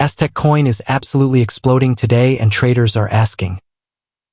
Aztec Coin is absolutely exploding today and traders are asking,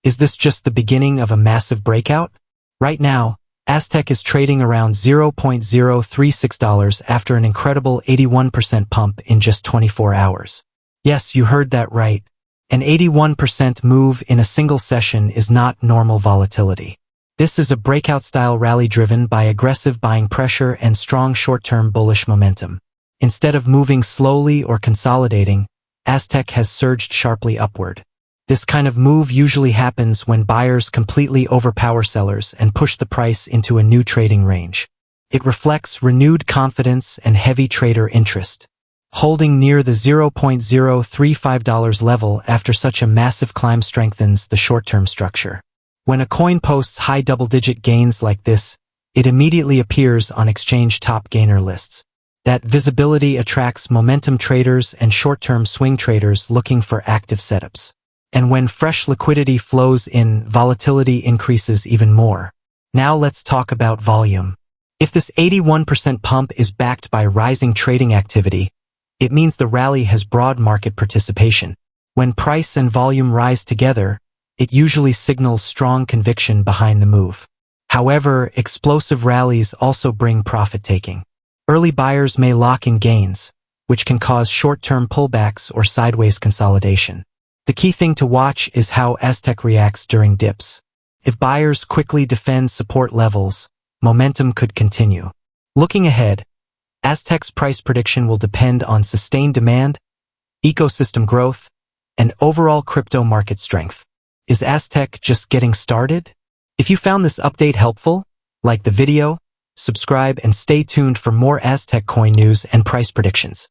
is this just the beginning of a massive breakout? Right now, Aztec is trading around $0.036 after an incredible 81% pump in just 24 hours. Yes, you heard that right. An 81% move in a single session is not normal volatility. This is a breakout-style rally driven by aggressive buying pressure and strong short-term bullish momentum. Instead of moving slowly or consolidating, Aztec has surged sharply upward. This kind of move usually happens when buyers completely overpower sellers and push the price into a new trading range. It reflects renewed confidence and heavy trader interest. Holding near the $0.035 level after such a massive climb strengthens the short-term structure. When a coin posts high double-digit gains like this, it immediately appears on exchange top gainer lists. That visibility attracts momentum traders and short-term swing traders looking for active setups. And when fresh liquidity flows in, volatility increases even more. Now let's talk about volume. If this 81% pump is backed by rising trading activity, it means the rally has broad market participation. When price and volume rise together, it usually signals strong conviction behind the move. However, explosive rallies also bring profit-taking. Early buyers may lock in gains, which can cause short-term pullbacks or sideways consolidation. The key thing to watch is how Aztec reacts during dips. If buyers quickly defend support levels, momentum could continue. Looking ahead, Aztec's price prediction will depend on sustained demand, ecosystem growth, and overall crypto market strength. Is Aztec just getting started? If you found this update helpful, like the video, subscribe and stay tuned for more Aztec coin news and price predictions.